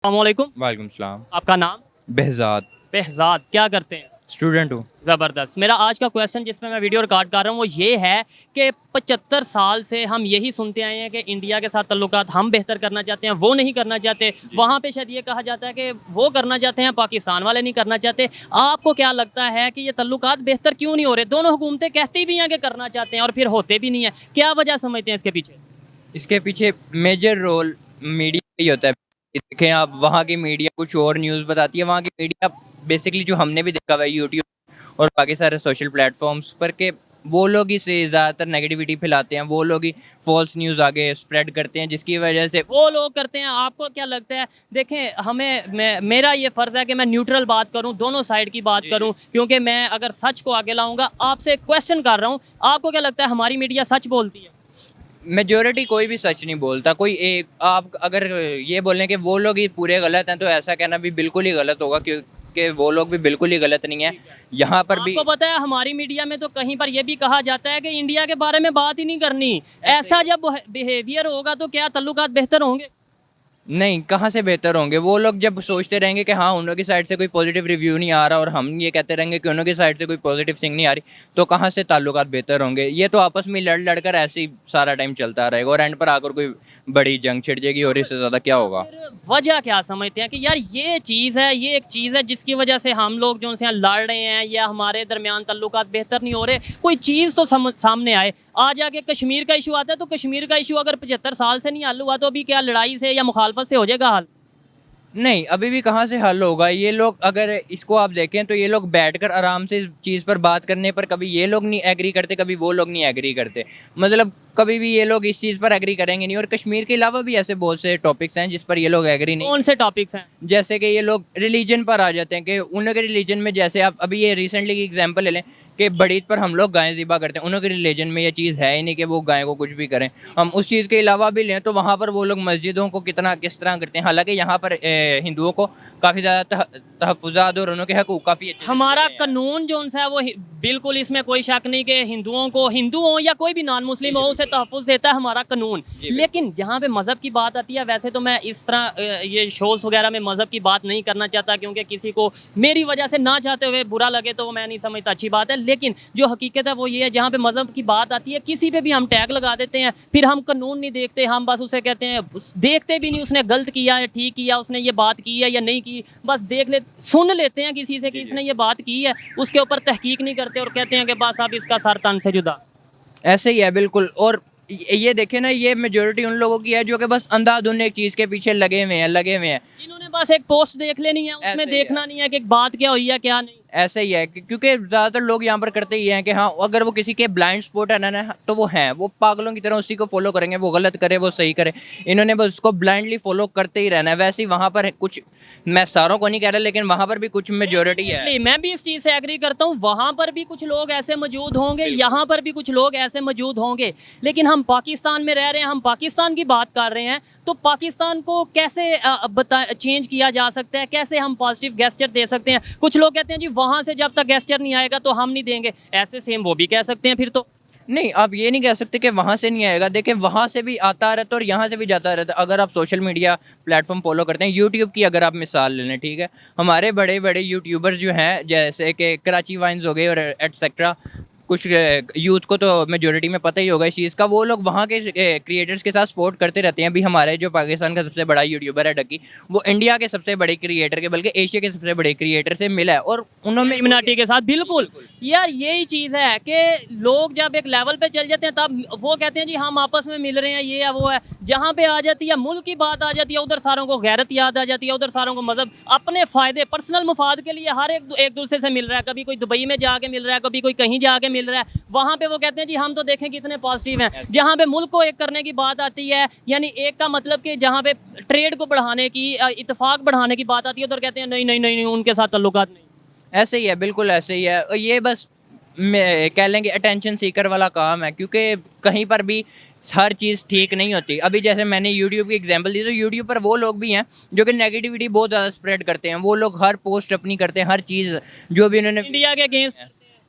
अस्सलामुअलैकुम। वालेकुम सलाम। आपका नाम? behzad। बेहज़ाद। क्या करते हैं? स्टूडेंट हूँ। ज़बरदस्त। मेरा आज का क्वेश्चन जिसमें मैं वीडियो रिकॉर्ड कर रहा हूँ वो ये है कि 75 साल से हम यही सुनते आए हैं कि इंडिया के साथ ताल्लुकात हम बेहतर करना चाहते हैं, वो नहीं करना चाहते। वहाँ पे शायद ये कहा जाता है कि वो करना चाहते हैं, पाकिस्तान वाले नहीं करना चाहते। आपको क्या लगता है कि ये ताल्लुकात बेहतर क्यों नहीं हो रहे? दोनों हुकूमतें कहती भी हैं कि करना चाहते हैं और फिर होते भी नहीं है। क्या वजह समझते हैं इसके पीछे? इसके पीछे मेजर रोल मीडिया ही होता है। देखें आप, वहाँ की मीडिया कुछ और न्यूज़ बताती है। वहाँ की मीडिया बेसिकली जो हमने भी देखा हुआ है यूट्यूब और बाकी सारे सोशल प्लेटफॉर्म्स पर, के वो लोग ही से ज़्यादातर नेगेटिविटी फैलाते हैं। वो लोग ही फॉल्स न्यूज़ आगे स्प्रेड करते हैं, जिसकी वजह से वो लोग करते हैं। आपको क्या लगता है? देखें, मेरा ये फ़र्ज़ है कि मैं न्यूट्रल बात करूं, दोनों साइड की बात करूं, क्योंकि मैं अगर सच को आगे लाऊंगा। आपसे एक क्वेश्चन कर रहा हूं, आपको क्या लगता है हमारी मीडिया सच बोलती है? मेजोरिटी कोई भी सच नहीं बोलता। कोई एक, आप अगर ये बोलें कि वो लोग ही पूरे गलत हैं, तो ऐसा कहना भी बिल्कुल ही गलत होगा, क्योंकि वो लोग भी बिल्कुल ही गलत नहीं है। ठीक है। यहाँ पर भी आपको पता है हमारी मीडिया में तो कहीं पर यह भी कहा जाता है कि इंडिया के बारे में बात ही नहीं करनी। ऐसा जब बिहेवियर होगा तो क्या ताल्लुकात बेहतर होंगे? नहीं, कहाँ से बेहतर होंगे? वो लोग जब सोचते रहेंगे कि हाँ, उन लोगों की साइड से कोई पॉजिटिव रिव्यू नहीं आ रहा, और हम ये कहते रहेंगे कि उन लोगों की साइड से कोई पॉजिटिव थिंग नहीं आ रही, तो कहाँ से ताल्लुकात बेहतर होंगे? ये तो आपस में लड़ लड़ कर ऐसे ही सारा टाइम चलता रहेगा, और एंड पर आकर कोई बड़ी जंग छिड़ जाएगी, और इससे ज़्यादा क्या होगा? फिर वजह क्या समझते हैं कि यार ये चीज़ है, ये एक चीज़ है जिसकी वजह से हम लोग जो उनसे यहाँ लड़ रहे हैं या हमारे दरमियान ताल्लुकात बेहतर नहीं हो रहे? कोई चीज़ तो सामने आए। आज आके कश्मीर का इशू आता है तो कश्मीर का इशू अगर 75 साल से नहीं हल हुआ तो अभी क्या लड़ाई से या मुखालफत से हो जाएगा हल? नहीं, अभी भी कहाँ से हल होगा? ये लोग, अगर इसको आप देखें तो ये लोग बैठकर आराम से इस चीज़ पर बात करने पर कभी ये लोग नहीं एग्री करते, कभी वो लोग नहीं एग्री करते। मतलब कभी भी ये लोग इस चीज़ पर एग्री करेंगे नहीं। और कश्मीर के अलावा भी ऐसे बहुत से टॉपिक्स हैं जिस पर ये लोग एग्री नहीं। कौन से टॉपिक्स हैं? जैसे कि ये लोग रिलीजन पर आ जाते हैं, कि उन लोग के रिलीजन में, जैसे आप अभी ये रिसेंटली की एग्जांपल ले लें कि बड़ी ईद पर हम लोग गायें ज़िबा करते हैं। उन लोग के रिलीजन में ये चीज़ है ही नहीं कि वो गाय को कुछ भी करें। हम उस चीज़ के अलावा भी लें तो वहाँ पर वो लोग मस्जिदों को किस तरह करते हैं। हालांकि यहाँ पर हिंदुओं को काफ़ी ज़्यादा तहफ़्फ़ुज़ात और उनके हकूक़ काफ़ी अच्छे से हमारा मिल रहे हैं। कानून जो है वो बिल्कुल, इसमें कोई शक नहीं कि हिंदुओं को, हिंदू हो या कोई भी नॉन मुस्लिम हो, उसे तहफ़्फ़ुज़ देता है हमारा कानून। लेकिन जहाँ पे मज़हब की बात आती है, वैसे तो मैं इस तरह ये शोज़ वगैरह में मज़हब की बात नहीं करना चाहता, क्योंकि किसी को मेरी वजह से ना चाहते हुए बुरा लगे तो मैं नहीं समझता अच्छी बात है। लेकिन जो हकीकत है वो ये है, जहाँ पे मज़हब की बात आती है किसी पे भी हम टैग लगा देते हैं, फिर हम कानून नहीं देखते, हम बस उसे कहते हैं, देखते भी नहीं उसने गलत किया या ठीक किया, उसने ये बात की है या नहीं की, बस सुन लेते हैं किसी से कि इसने ये बात की है, उसके ऊपर तहकीक नहीं करते और कहते हैं कि बस अब इसका सर तन से जुदा। ऐसे ही है बिल्कुल। और ये देखें ना, ये मेजोरिटी उन लोगों की है जो कि बस अंधाधुंध एक चीज़ के पीछे लगे हुए हैं। जिन्होंने बस एक पोस्ट देख लेनी है, उसमें ऐसे ही है। देखना नहीं है कि बात क्या हुई है क्या नहीं। ऐसे ही है क्योंकि ज़्यादातर लोग यहाँ पर करते ही हैं कि हाँ, अगर वो किसी के ब्लाइंड स्पॉट है ना, तो वो हैं, वो पागलों की तरह उसी को फॉलो करेंगे। वो गलत करे, वो सही करे, इन्होंने बस उसको ब्लाइंडली फॉलो करते ही रहना है। वैसे ही वहाँ पर कुछ, मैं सारों को नहीं कह रहा, लेकिन वहाँ पर भी कुछ मेजोरिटी है। Definitely, मैं भी इस चीज़ से एग्री करता हूँ। वहाँ पर भी कुछ लोग ऐसे मौजूद होंगे, यहाँ पर भी कुछ लोग ऐसे मौजूद होंगे, लेकिन हम पाकिस्तान में रह रहे हैं, हम पाकिस्तान की बात कर रहे हैं, तो पाकिस्तान को कैसे चेंज किया जा सकता है, कैसे हम पॉजिटिव गेस्चर दे सकते हैं? कुछ लोग कहते हैं जी वहाँ से जब तक गेस्चर नहीं आएगा तो हम नहीं देंगे, ऐसे सेम वो भी कह सकते हैं फिर तो। नहीं, आप ये नहीं कह सकते कि वहाँ से नहीं आएगा। देखिए, वहाँ से भी आता रहता है और यहाँ से भी जाता रहता है। अगर आप सोशल मीडिया प्लेटफॉर्म फॉलो करते हैं, यूट्यूब की अगर आप मिसाल ले लें, ठीक है, हमारे बड़े बड़े यूट्यूबर्स जो हैं, जैसे कि कराची वाइन्स हो गए और एटसेट्रा, कुछ यूथ को तो मेजोरिटी में पता ही होगा इस चीज़ का, वो लोग वहाँ के क्रिएटर्स के साथ सपोर्ट करते रहते हैं। अभी हमारे जो पाकिस्तान का सबसे बड़ा यूट्यूबर है डकी, वो इंडिया के सबसे बड़े क्रिएटर के, बल्कि एशिया के सबसे बड़े क्रिएटर से मिला है, और उन्होंने इल्यूमिनाटी के साथ बिल्कुल। यार यही चीज़ है कि लोग जब एक लेवल पे चल जाते हैं तब वो कहते हैं जी हम आपस में मिल रहे हैं, ये है वो है। जहाँ पे आ जाती है मुल्क की बात आ जाती है, उधर सारों को गैरत याद आ जाती है, उधर सारों को मजहब अपने फ़ायदे, पर्सनल मुफाद के लिए हर एक दूसरे से मिल रहा है। कभी कोई दुबई में जाके मिल रहा है, कभी कोई कहीं जाके मिल रहा है, वहाँ पे वो कहते हैं जी हम तो देखें कितने पॉजिटिव हैं। जहाँ पे मुल्क को एक करने की बात आती है, यानी एक का मतलब कि जहाँ पे ट्रेड को बढ़ाने की, इत्तेफाक बढ़ाने की बात आती है, उधर कहते हैं नहीं नहीं नहीं नहीं, उनके साथ ताल्लुकात नहीं। ऐसे ही है, बिल्कुल ऐसे ही है। और ये बस कह लेंगे अटेंशन सीकर वाला काम है, क्योंकि कहीं पर भी हर चीज़ ठीक नहीं होती। अभी जैसे मैंने यूट्यूब की एग्जांपल दी, तो यूट्यूब पर वो लोग भी हैं जो कि नेगेटिविटी बहुत ज़्यादा स्प्रेड करते हैं। वो लोग हर पोस्ट अपनी करते हैं, हर चीज़ जो भी उन्होंने इंडिया के अगेंस्ट।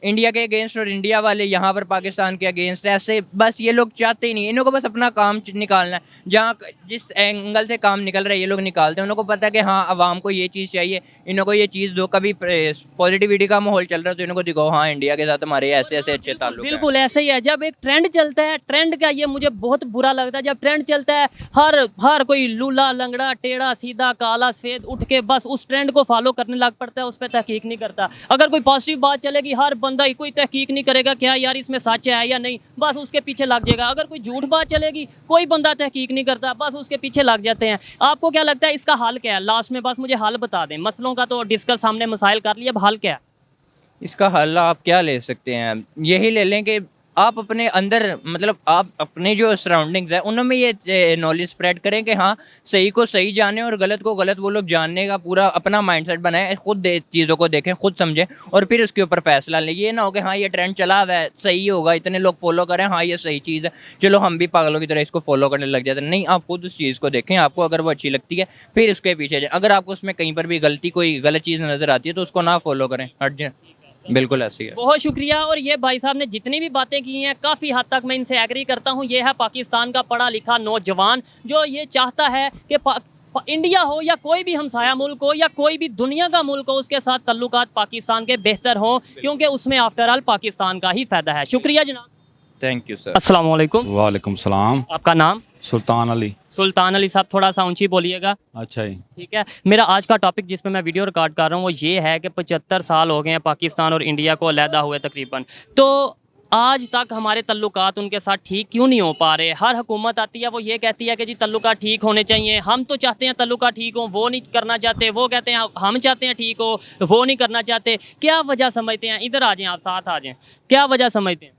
इंडिया के अगेंस्ट और इंडिया वाले यहाँ पर पाकिस्तान के अगेंस्ट, ऐसे बस ये लोग चाहते ही नहीं, इन्हों को बस अपना काम निकालना है, जहाँ जिस एंगल से काम निकल रहा है ये लोग निकालते हैं। उनको पता है कि हाँ आवाम को ये चीज़ चाहिए, इन्हों को ये चीज़ दो, कभी पॉजिटिविटी का माहौल चल रहा है तो इनको दिखाओ हाँ इंडिया के साथ हमारे ऐसे ऐसे अच्छे ताल्लुक हैं। बिल्कुल ऐसे ही है। जब एक ट्रेंड चलता है, ट्रेंड का ये मुझे बहुत बुरा लगता है, जब ट्रेंड चलता है हर कोई लूला लंगड़ा टेढ़ा सीधा काला सफेद उठ के बस उस ट्रेंड को फॉलो करने लग पड़ता है, उस पर तहकीक नहीं करता। अगर कोई पॉजिटिव बात चलेगी हर बंदा ही कोई तहकीक नहीं करेगा क्या यार इसमें सच है या नहीं, बस उसके पीछे लग जाएगा। अगर कोई झूठ बात चलेगी कोई बंदा तहकीक नहीं करता, बस उसके पीछे लग जाते हैं। आपको क्या लगता है इसका हल क्या है? लास्ट में बस मुझे हल बता दें। मसलों का तो डिस्कस हमने मसाइल कर लिया, अब हल क्या है? इसका हल आप क्या ले सकते हैं, यही ले लें कि आप अपने अंदर मतलब आप अपने जो सराउंडिंग्स हैं उनमें ये नॉलेज स्प्रेड करें कि हाँ सही को सही जाने और गलत को गलत वो लोग जानने का पूरा अपना माइंडसेट बनाएं, खुद चीज़ों को देखें, खुद समझें और फिर उसके ऊपर फैसला लें। ये ना हो कि हाँ ये ट्रेंड चला हुआ है सही होगा, इतने लोग फॉलो करें, हाँ ये सही चीज़ है चलो हम भी पागलों की तरह इसको फॉलो करने लग जाते हैं। नहीं, आप खुद उस चीज़ को देखें, आपको अगर वो अच्छी लगती है फिर उसके पीछे जाएं। अगर आपको उसमें कहीं पर भी कोई गलत चीज़ नज़र आती है तो उसको ना फॉलो करें, हट जाएं। बिल्कुल ऐसी है। बहुत शुक्रिया। और ये भाई साहब ने जितनी भी बातें की हैं काफ़ी हद तक मैं इनसे एग्री करता हूँ। ये है पाकिस्तान का पढ़ा लिखा नौजवान जो ये चाहता है कि इंडिया हो या कोई भी हमसाया मुल्क हो या कोई भी दुनिया का मुल्क हो, उसके साथ तल्लुकात पाकिस्तान के बेहतर हों, क्योंकि उसमें आफ्टर ऑल पाकिस्तान का ही फ़ायदा है। शुक्रिया जनाब। Thank you sir. अस्सलाम वालेकुम। वालेकुम सलाम। आपका नाम? सुल्तान अली। सुल्तान अली साहब थोड़ा सा ऊंची बोलिएगा। अच्छा जी। ठीक है। मेरा आज का टॉपिक जिस पे मैं वीडियो रिकॉर्ड कर रहा हूँ वो ये है कि 75 साल हो गए हैं पाकिस्तान और इंडिया को अलहदा हुए तकरीबन, तो आज तक हमारे तल्लुकात उनके साथ ठीक क्यों नहीं हो पा रहे? हर हुकूमत आती है वो ये कहती है कि जी तल्लुकात ठीक होने चाहिए, हम तो चाहते हैं तल्लुकात ठीक हो, वो नहीं करना चाहते। वो कहते हैं हम चाहते हैं ठीक हो, वो नहीं करना चाहते। क्या वजह समझते हैं? इधर आ जाएं, आप साथ आ जाएं। क्या वजह समझते हैं?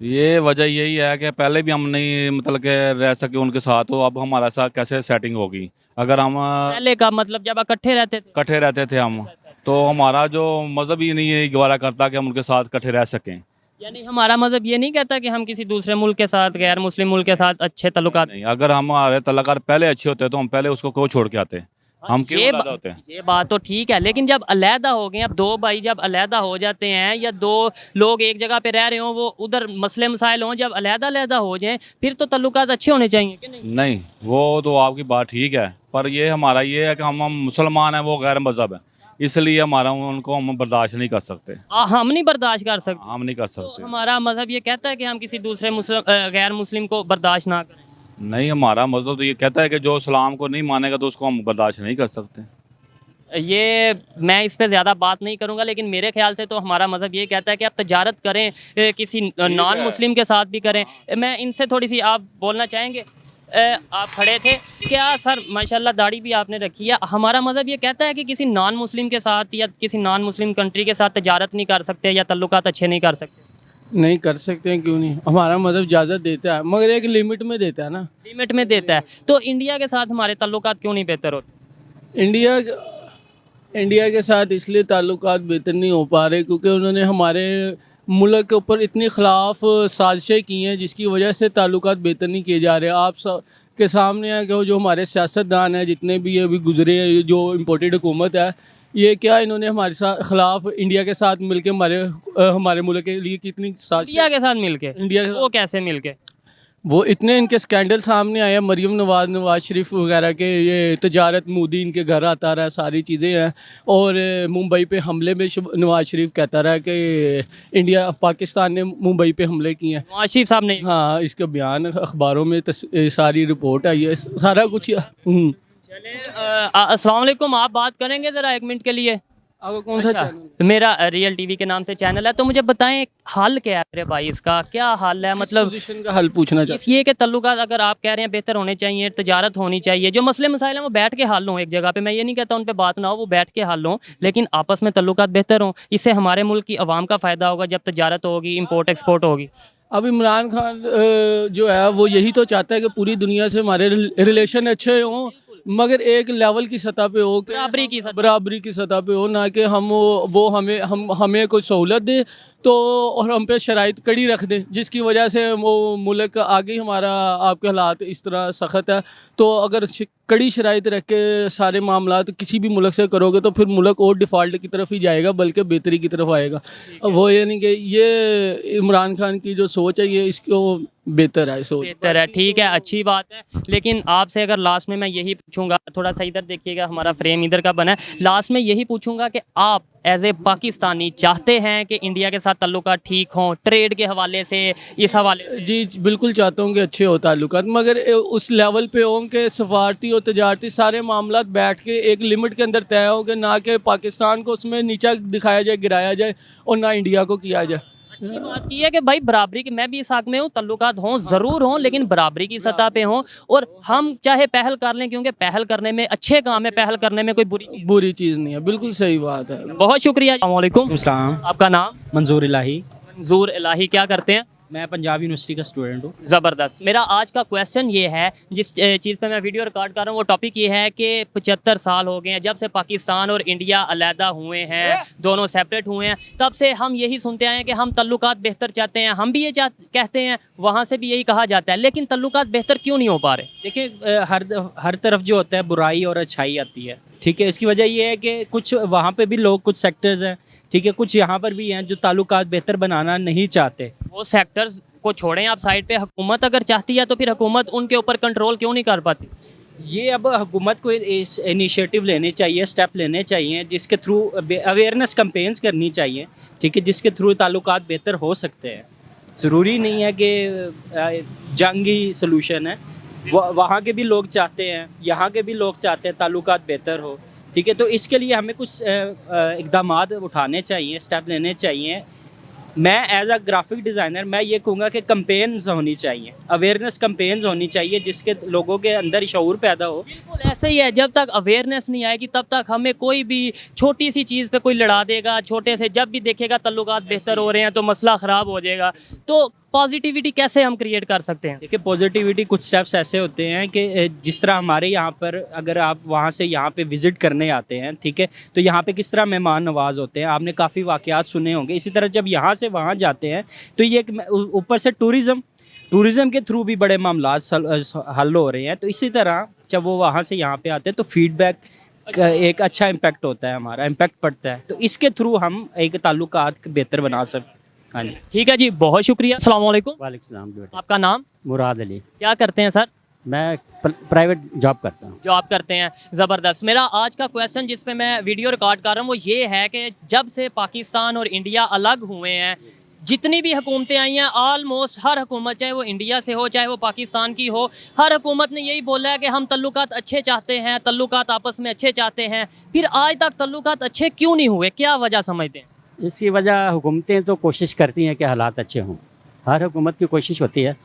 ये वजह यही है कि पहले भी हम नहीं मतलब के रह सके उनके साथ, तो अब हमारा साथ कैसे सेटिंग होगी? अगर हम पहले का मतलब जब इकट्ठे रहते थे? इकट्ठे रहते थे हम, तो हमारा जो मज़हब ही नहीं है गवारा करता कि हम उनके साथ इकट्ठे रह सकें। यानी हमारा मज़हब ये नहीं कहता कि हम किसी दूसरे मुल्क के साथ, गैर मुस्लिम मुल्क के साथ अच्छे तल्लुकात नहीं, अगर हमारे तल्लुकात पहले अच्छे होते तो हम पहले उसको क्यों छोड़ के आते? हम क्यों अलग होते हैं? ये बात तो ठीक है, लेकिन जब अलहदा हो गए, अब दो भाई जब अलहदा हो जाते हैं या दो लोग एक जगह पे रह रहे हो, वो उधर मसले मसाइल हों, जब अलहदा हो जाए फिर तो तल्लुकात अच्छे होने चाहिए कि नहीं? नहीं, वो तो आपकी बात ठीक है, पर ये हमारा ये है कि हम मुसलमान हैं, वो गैर मज़हब है, इसलिए हमारा उनको हम बर्दाश्त नहीं कर सकते। हम नहीं बर्दाश्त कर सकते? हम नहीं कर तो सकते। हमारा मजहब ये कहता है कि हम किसी दूसरे गैर मुस्लिम को बर्दाश्त ना करें? नहीं, हमारा मज़हब तो ये कहता है कि जो इस्लाम को नहीं मानेगा तो उसको हम बर्दाश्त नहीं कर सकते। ये मैं इस पे ज़्यादा बात नहीं करूँगा, लेकिन मेरे ख्याल से तो हमारा मज़हब ये कहता है कि आप तजारत करें, किसी नॉन मुस्लिम के साथ भी करें। मैं इनसे थोड़ी सी, आप बोलना चाहेंगे? आप खड़े थे क्या सर? माशाल्लाह दाढ़ी भी आपने रखी है। हमारा मज़हब ये कहता है कि किसी नॉन मुस्लिम के साथ या किसी नॉन मुस्लिम कंट्री के साथ तजारत नहीं कर सकते या तल्लुकात अच्छे नहीं कर सकते। नहीं कर सकते हैं, क्यों नहीं? हमारा मज़हब इजाज़त देता है, मगर एक लिमिट में देता है ना। लिमिट में देता है। तो इंडिया के साथ हमारे तल्लुकात क्यों नहीं बेहतर होते? इंडिया के साथ इसलिए ताल्लुकात बेहतर नहीं हो पा रहे क्योंकि उन्होंने हमारे मुल्क के ऊपर इतनी ख़िलाफ़ साजिशें की हैं जिसकी वजह से ताल्लुकात बेहतर नहीं किए जा रहे। आप के सामने है कि जो हमारे सियासतदान हैं जितने भी अभी गुजरे हैं, जो इम्पोर्टेड हुकूमत है, ये क्या इन्होंने हमारे साथ खिलाफ इंडिया के साथ मिलके हमारे मुल्क के लिए कितनी साजिश। इंडिया के साथ मिलके? इंडिया वो कैसे मिलके? वो इतने इनके स्कैंडल सामने आए हैं, मरियम नवाज शरीफ वगैरह के, ये तजारत मोदी इनके घर आता रहा, सारी चीज़ें हैं। और मुंबई पे हमले में नवाज शरीफ कहता रहा कि पाकिस्तान ने मुंबई पे हमले किए हैं। नवाज शरीफ साहब ने? हाँ, इसका बयान अखबारों में सारी रिपोर्ट आई है, सारा कुछ। चले अस्सलाम वालेकुम, आप बात करेंगे ज़रा 1 मिनट के लिए? आपका कौन सा चैनल? मेरा रियल टीवी के नाम से चैनल है। तो मुझे बताएं हल क्या है मेरे भाई, इसका क्या हल है? मतलब पोजीशन का हल पूछना चाहते ये कि तल्लुकात अगर आप कह रहे हैं बेहतर होने चाहिए, तजारत होनी चाहिए, जो मसले मसाइल हैं वो बैठ के हल हों एक जगह पे। मैं ये नहीं कहता उन पे बात ना हो, वो बैठ के हल हों, लेकिन आपस में तल्लुकात बेहतर हों। इससे हमारे मुल्क की आवाम का फ़ायदा होगा जब तजारत होगी, इंपोर्ट एक्सपोर्ट होगी। अब इमरान खान जो है वो यही तो चाहता है कि पूरी दुनिया से हमारे रिलेशन अच्छे हों, मगर एक लेवल की सतह पे हो, बराबरी की सतह पे हो, ना कि वो हमें कोई सहूलत दे तो और हम पे शराइत कड़ी रख दे, जिसकी वजह से वो मुल्क आगे हमारा, आपके हालात इस तरह सख्त है। तो अगर कड़ी शराइत रख के सारे मामला किसी भी मुल्क से करोगे तो फिर मुल्क और डिफ़ॉल्ट की तरफ ही जाएगा, बल्कि बेहतरी की तरफ आएगा। अब वो यानी कि ये इमरान खान की जो सोच है ये इसको बेहतर है सोच। बेहतर है, ठीक है, अच्छी बात है। लेकिन आपसे अगर लास्ट में मैं यही पूछूंगा, थोड़ा सा इधर देखिएगा, हमारा फ्रेम इधर का बना है, लास्ट में यही पूछूंगा कि आप एज ए पाकिस्तानी चाहते हैं कि इंडिया के साथ ताल्लुकात ठीक हों, ट्रेड के हवाले से, इस हवाले से? जी बिल्कुल चाहता हूँ कि अच्छे हो ताल्लुकात, मगर उस लेवल पे हों कि सफारती और तजारती सारे मामला बैठ के एक लिमिट के अंदर तय हो, कि ना कि पाकिस्तान को उसमें नीचा दिखाया जाए, गिराया जाए, और ना इंडिया को किया जाए। अच्छी बात की है कि भाई बराबरी की, मैं भी इस हक में हूँ, ताल्लुकात हों ज़रूर हों, लेकिन बराबरी की सतह पे हों, और हम चाहे पहल कर लें, क्योंकि पहल करने में अच्छे काम है, पहल करने में कोई बुरी चीज़ नहीं है, बिल्कुल सही बात है। बहुत शुक्रिया। अस्सलाम वालेकुम। सलाम। आपका नाम? मंजूर इलाही। मंजूर इलाही, क्या करते हैं? मैं पंजाब यूनिवर्सिटी का स्टूडेंट हूँ। ज़बरदस्त। मेरा आज का क्वेश्चन ये है, जिस चीज़ पे मैं वीडियो रिकॉर्ड कर रहा हूँ, वो टॉपिक ये है कि 75 साल हो गए हैं जब से पाकिस्तान और इंडिया अलहदा हुए हैं, दोनों सेपरेट हुए हैं, तब से हम यही सुनते आए हैं कि हम तल्लुकात बेहतर चाहते हैं, हम भी ये कहते हैं, वहाँ से भी यही कहा जाता है, लेकिन तल्लुकात बेहतर क्यों नहीं हो पा रहे? देखिए हर तरफ जो होता है बुराई और अच्छाई आती है, ठीक है। इसकी वजह ये है कि कुछ वहाँ पे भी लोग, कुछ सेक्टर्स हैं, ठीक है, कुछ यहाँ पर भी हैं जो ताल्लुकात बेहतर बनाना नहीं चाहते। वो सेक्टर्स को छोड़ें आप साइड पे, हुकूमत अगर चाहती है तो फिर हुकूमत उनके ऊपर कंट्रोल क्यों नहीं कर पाती? ये अब हुकूमत को इनिशिएटिव लेने चाहिए, स्टेप लेने चाहिए, जिसके थ्रू अवेयरनेस कैंपेन्स करनी चाहिए, ठीक है, जिसके थ्रू ताल्लुकात बेहतर हो सकते हैं। ज़रूरी नहीं है कि जंग ही सलूशन है, वहाँ के भी लोग चाहते हैं, यहाँ के भी लोग चाहते हैं ताल्लुकात बेहतर हो, ठीक है। तो इसके लिए हमें कुछ इक़दामात उठाने चाहिए, स्टेप लेने चाहिए। मैं एज अ ग्राफिक डिज़ाइनर मैं ये कहूँगा कि कैंपेन्स होनी चाहिए, अवेयरनेस कैंपेन्स होनी चाहिए, जिसके लोगों के अंदर शऊर पैदा हो। बिल्कुल ऐसे ही है, जब तक अवेयरनेस नहीं आएगी तब तक हमें कोई भी छोटी सी चीज़ पे कोई लड़ा देगा, छोटे से जब भी देखेगा तल्लुकात बेहतर हो रहे हैं तो मसला ख़राब हो जाएगा। तो पॉजिटिविटी कैसे हम क्रिएट कर सकते हैं? देखिए पॉजिटिविटी कुछ स्टेप्स ऐसे होते हैं कि जिस तरह हमारे यहाँ पर अगर आप वहाँ से यहाँ पे विज़िट करने आते हैं, ठीक है, तो यहाँ पे किस तरह मेहमान नवाज होते हैं, आपने काफ़ी वाक़यात सुने होंगे। इसी तरह जब यहाँ से वहाँ जाते हैं तो ये ऊपर से टूरिज़म के थ्रू भी बड़े मामला हल हो रहे हैं। तो इसी तरह जब वो वहाँ से यहाँ पे आते हैं तो फीडबैक का एक अच्छा इम्पैक्ट होता है, हमारा इम्पैक्ट पड़ता है, तो इसके थ्रू हम एक ताल्लुकात बेहतर बना सकते। हाँ जी, ठीक है जी, बहुत शुक्रिया। अस्सलाम वालेकुम। वालेकुम सलाम। आपका नाम? मुराद अली। क्या करते हैं सर? मैं प्राइवेट जॉब करता हूँ। जॉब करते हैं, ज़बरदस्त। मेरा आज का क्वेश्चन जिस पे मैं वीडियो रिकॉर्ड कर रहा हूँ वो ये है कि जब से पाकिस्तान और इंडिया अलग हुए हैं, जितनी भी हुकूमतें आई हैं, ऑलमोस्ट हर हुकूमत, चाहे वो इंडिया से हो चाहे वो पाकिस्तान की हो, हर हुकूमत ने यही बोला है कि हम तल्लुकात अच्छे चाहते हैं, तल्लुकात आपस में अच्छे चाहते हैं। फिर आज तक तल्लुकात अच्छे क्यों नहीं हुए, क्या वजह समझते हैं? इसकी वजह हुकूमतें तो कोशिश करती हैं कि हालात अच्छे हों, हर हुकूमत की कोशिश होती है।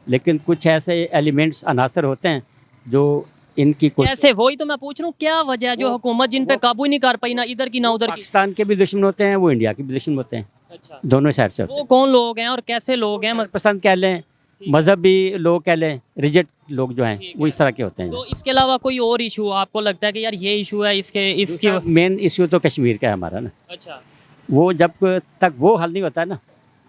लेकिन कुछ ऐसे एलिमेंट्स अनासर होते हैं जो इनकी कैसे, वही तो मैं पूछ रहा हूँ, क्या वजह जो हुकूमत जिन पे काबू नहीं कर पाई, ना इधर की ना उधर की? पाकिस्तान के भी दुश्मन होते हैं, वो इंडिया के भी दुश्मन होते हैं। अच्छा, दोनों साइड से वो कौन लोग हैं और कैसे लोग हैं? पसंद कह लें, मजहबी लोग कह लें, रिजेक्ट लोग जो हैं वो इस तरह के होते हैं। तो इसके अलावा कोई और इशू आपको लगता है कि यार ये इशू है, इसकी मेन इशू तो कश्मीर का है हमारा ना। अच्छा, वो जब तक वो हल नहीं होता है ना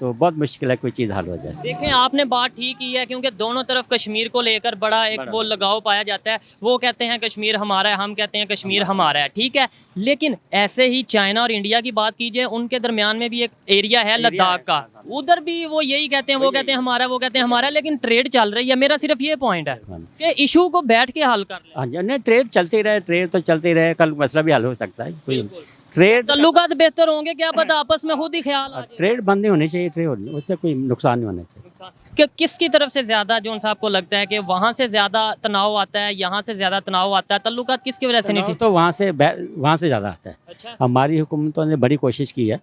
तो बहुत मुश्किल है कोई चीज़ हल हो जाए। देखें आपने बात ठीक की है, क्योंकि दोनों तरफ कश्मीर को लेकर बड़ा एक वो लगाव पाया जाता है। वो कहते हैं कश्मीर हमारा है, हम कहते हैं कश्मीर हमारा है, ठीक है। लेकिन ऐसे ही चाइना और इंडिया की बात कीजिए, उनके दरमियान में भी एक एरिया है लद्दाख का, उधर भी वो यही कहते हैं, वो कहते हैं हमारा, वो कहते हैं हमारा, लेकिन ट्रेड चल रही है। मेरा सिर्फ ये पॉइंट है कि इशू को बैठ के हल कर ले। हाँ जी, नहीं ट्रेड चलती रहे, ट्रेड तो चलती रहे, कल मसला भी हल हो सकता है। कोई ट्रेड तल्लुकात बेहतर होंगे, क्या पता आपस में खुद ही ख्याल आ जाए। ट्रेड बंद नहीं होनी चाहिए, ट्रेड उससे कोई नुकसान नहीं होना चाहिए। कि किसकी तरफ से ज़्यादा जोन साहब को लगता है कि वहाँ से ज़्यादा तनाव आता है, यहाँ से ज़्यादा तनाव आता है, तल्लुकात किसकी वजह से नहीं ठीक? तो वहाँ से ज़्यादा आता है। अच्छा, हमारी हुकूमतों ने बड़ी कोशिश की है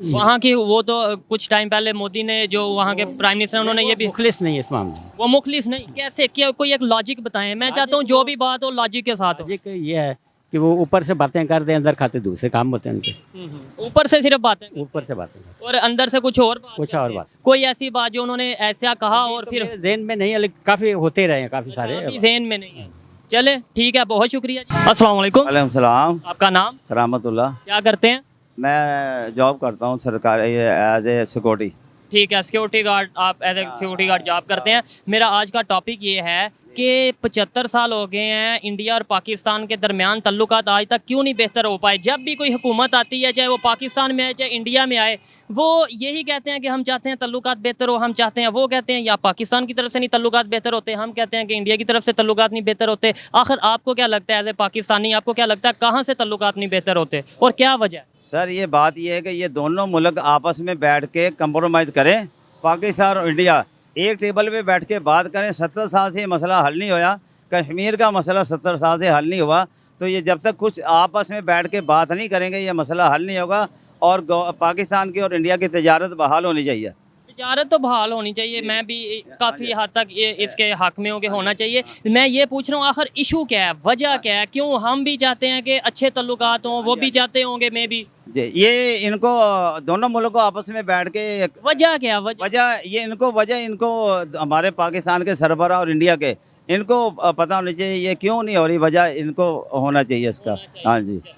वहाँ की, वो तो कुछ टाइम पहले मोदी ने जो वहाँ के प्राइम मिनिस्टर, उन्होंने ये भी, मुखलिस नहीं है इस मामले में। वो मुखलिस नहीं कैसे, क्या कोई एक लॉजिक बताएं? मैं चाहता हूँ जो भी बात हो लॉजिक के साथ हो। लॉजिक ये है कि वो ऊपर से बातें कर दें, अंदर खाते दूसरे काम होते हैं उनके। ऊपर से सिर्फ बातें ऊपर से बातें और अंदर से कुछ और बात, कुछ और बात। कोई ऐसी बात जो उन्होंने ऐसा कहा और फिर ज़हन में नहीं है, लेकिन काफ़ी होते रहे हैं, काफ़ी सारे अभी ज़हन में नहीं है। चले ठीक है, बहुत शुक्रिया जी। अस्सलाम वालेकुम। वालेकुम सलाम। आपका नाम? रहमतुल्लाह। क्या करते हैं? मैं जॉब करता हूँ सरकारी एज ए सिक्योरिटी। ठीक है, सिक्योरिटी गार्ड, आप as a security guard job करते हैं। मेरा आज का टॉपिक ये है कि 75 साल हो गए हैं इंडिया और पाकिस्तान के दरमियान तल्लुकात आज तक क्यों नहीं बेहतर हो पाए। जब भी कोई हुकूमत आती है, चाहे वो पाकिस्तान में आए चाहे इंडिया में आए, वो यही कहते हैं कि हम चाहते हैं तल्लुकात बेहतर हो, हम चाहते हैं, वो कहते हैं या पाकिस्तान की तरफ से नहीं तल्लुकात बेहतर होते, हम कहते हैं कि इंडिया की तरफ से तल्लुकात नहीं बेहतर होते। आखिर आपको क्या लगता है एज ए पाकिस्तानी, आपको क्या लगता है कहाँ से तल्लुकात नहीं बेहतर होते और क्या वजह है? सर ये बात ये है कि ये दोनों मुल्क आपस में बैठ के कंप्रोमाइज़ करें, पाकिस्तान और इंडिया एक टेबल पे बैठ के बात करें। 70 साल से ये मसला हल नहीं होया, कश्मीर का मसला 70 साल से हल नहीं हुआ, तो ये जब तक कुछ आपस में बैठ के बात नहीं करेंगे ये मसला हल नहीं होगा। और पाकिस्तान की और इंडिया की तजारत बहाल होनी चाहिए। तजारत तो बहाल होनी चाहिए, मैं भी काफ़ी हद तक ये इसके हक में हूँ कि होना चाहिए। मैं ये पूछ रहा हूँ आखिर इशू क्या है, वजह क्या है, क्यों हम भी चाहते हैं कि अच्छे तल्लुकात हों, वो भी चाहते होंगे मैं भी, जी ये इनको दोनों मुल्कों को आपस में बैठ के वजह क्या वजह इनको हमारे पाकिस्तान के सरबराह और इंडिया के इनको पता होना चाहिए ये क्यों नहीं हो रही, वजह इनको होना चाहिए इसका। हाँ जी।